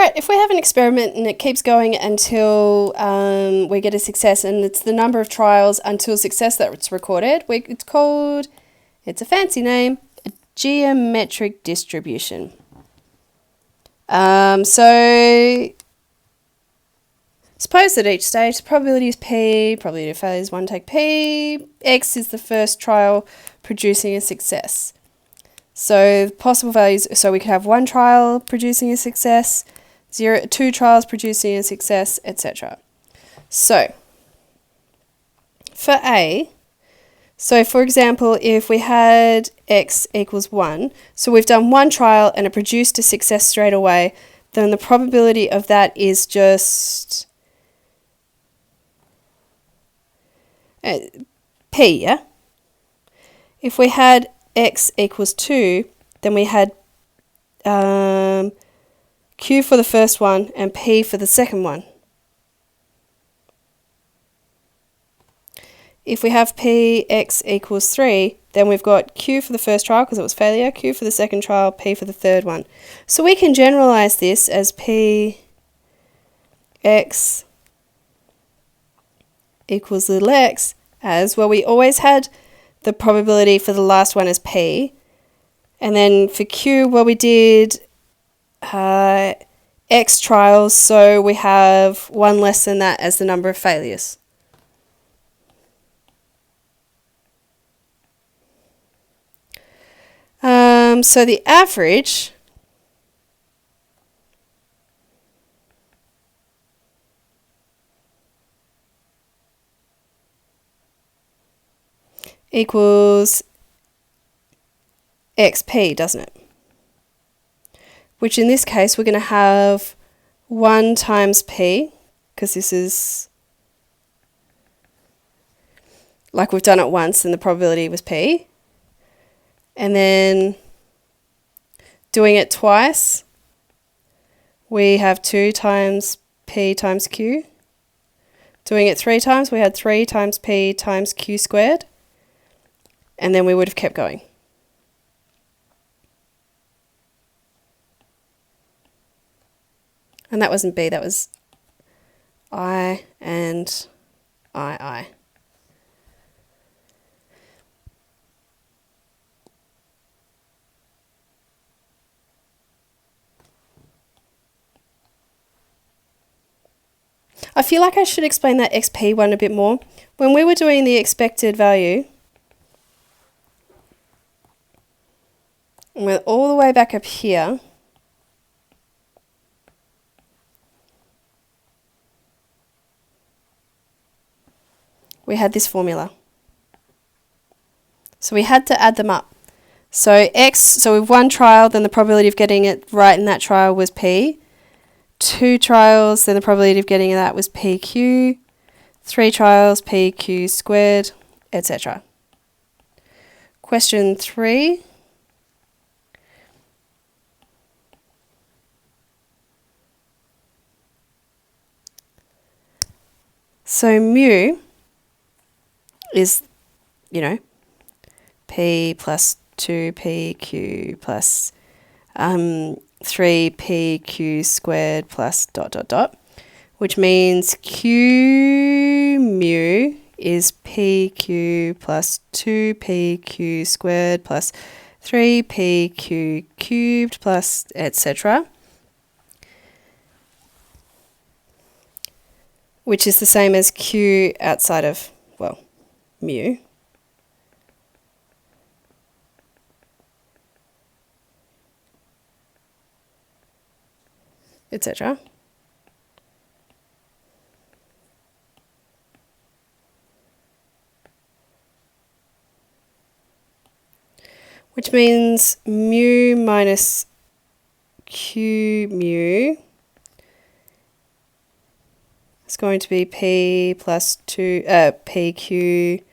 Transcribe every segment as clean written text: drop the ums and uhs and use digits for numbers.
right, if we have an experiment and it keeps going until we get a success, and it's the number of trials until success that's recorded, it's a fancy name, a geometric distribution. So suppose that each stage the probability is P, probability of failure is 1 take P, X is the first trial producing a success. So possible values, so we could have 1 trial producing a success, 2 trials producing a success, etc. So for A, so for example, if we had X equals 1, so we've done 1 trial and it produced a success straight away, then the probability of that is just P, yeah? If we had X equals 2, then we had Q for the first one and P for the second one. If we have Px equals 3, then we've got Q for the first trial because it was failure, Q for the second trial, P for the third one. So we can generalize this as Px equals little x as, well, we always had the probability for the last one as P. And then for Q, well, we did X trials, so we have 1 less than that as the number of failures. So the average equals XP, doesn't it? Which in this case we're going to have 1 times P, because this is like we've done it once and the probability was P. And then doing it twice, we have 2 times P times Q. Doing it 3 times, we had 3 times P times Q squared. And then we would have kept going. And that wasn't B, that was I and I. I feel like I should explain that XP one a bit more. When we were doing the expected value, and we're all the way back up here, we had this formula. So we had to add them up. So so with 1 trial, then the probability of getting it right in that trial was P. 2 trials, then the probability of getting that was PQ. 3 trials, PQ squared, etc. Question 3. So mu is, P plus 2PQ plus 3PQ squared plus ... which means Q mu is PQ plus 2PQ squared plus 3PQ cubed plus etc. Which is the same as Q outside of, well, mu. Etc. Which means mu minus Q mu is going to be P plus PQ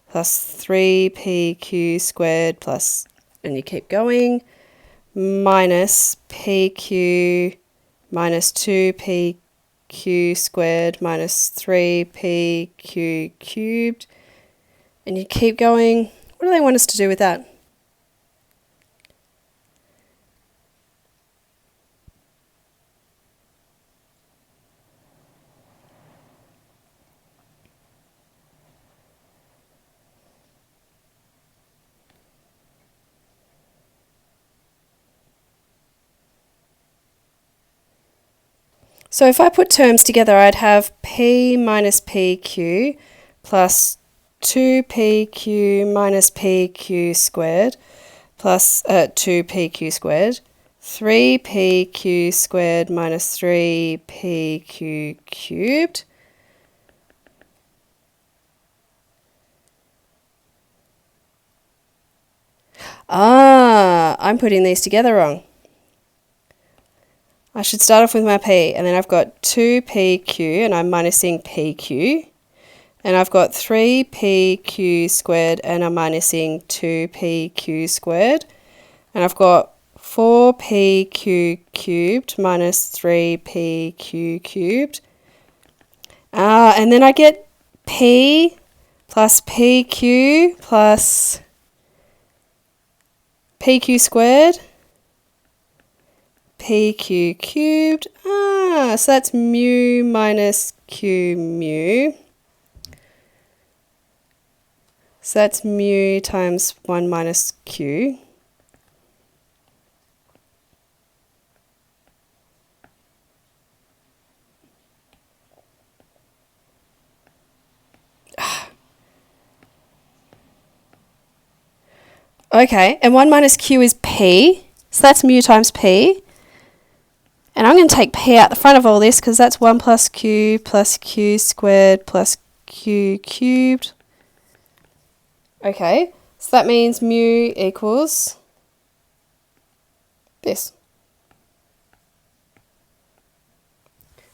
plus 3PQ squared plus, and you keep going, minus PQ minus 2PQ squared minus 3PQ cubed, and you keep going. What do they want us to do with that? So if I put terms together, I'd have P minus PQ plus 2PQ minus PQ squared plus 2PQ squared, 3PQ squared minus 3PQ cubed. I'm putting these together wrong. I should start off with my P, and then I've got 2PQ, and I'm minusing PQ. And I've got 3PQ squared, and I'm minusing 2PQ squared. And I've got 4PQ cubed minus 3PQ cubed. And then I get P plus PQ plus PQ squared, PQ cubed. So that's mu minus Q mu. So that's mu times 1 minus Q. Okay, and 1 minus Q is P. So that's mu times P. And I'm going to take P out the front of all this because that's 1 plus Q squared plus Q cubed. Okay, so that means mu equals this.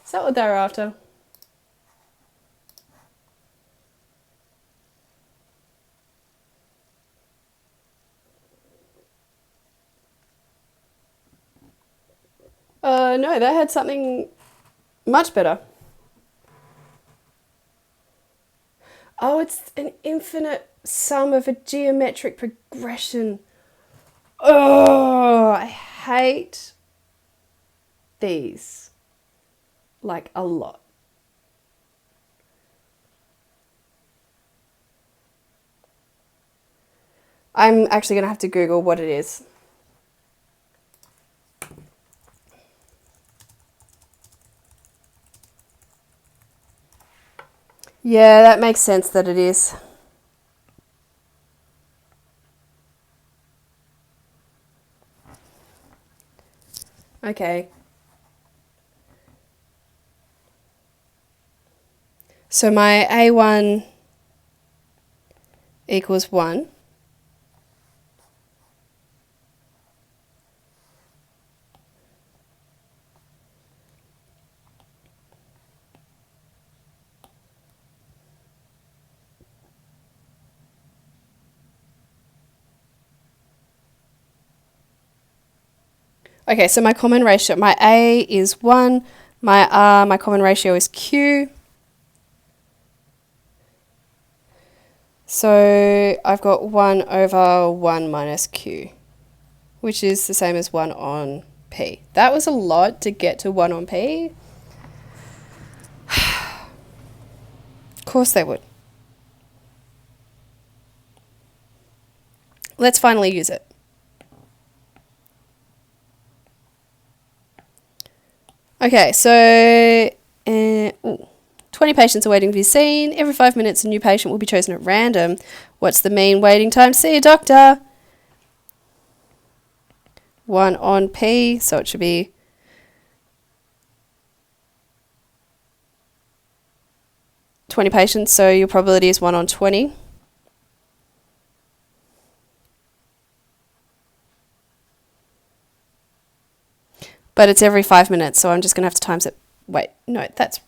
Is that what they were after? No, they had something much better. Oh, it's an infinite sum of a geometric progression. Oh, I hate these. Like a lot. I'm actually going to have to Google what it is. Yeah, that makes sense that it is. Okay. So my A1 equals 1. Okay, so my common ratio, my A is 1, my R, my common ratio is Q. So I've got 1 over 1 minus Q, which is the same as 1 on P. That was a lot to get to 1 on P. Of course they would. Let's finally use it. Okay, so 20 patients are waiting to be seen. Every 5 minutes, a new patient will be chosen at random. What's the mean waiting time to see a doctor? 1 on P, so it should be 20 patients, so your probability is 1 on 20. But it's every 5 minutes, so I'm just going to have to times it. Wait, no, that's...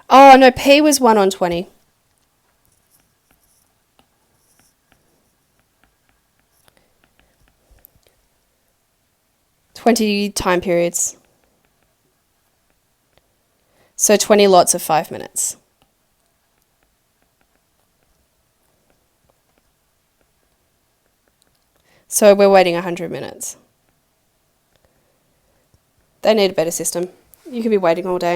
Oh, no, P was 1 on 20. Time periods. So 20 lots of 5 minutes. So we're waiting 100 minutes. They need a better system. You could be waiting all day.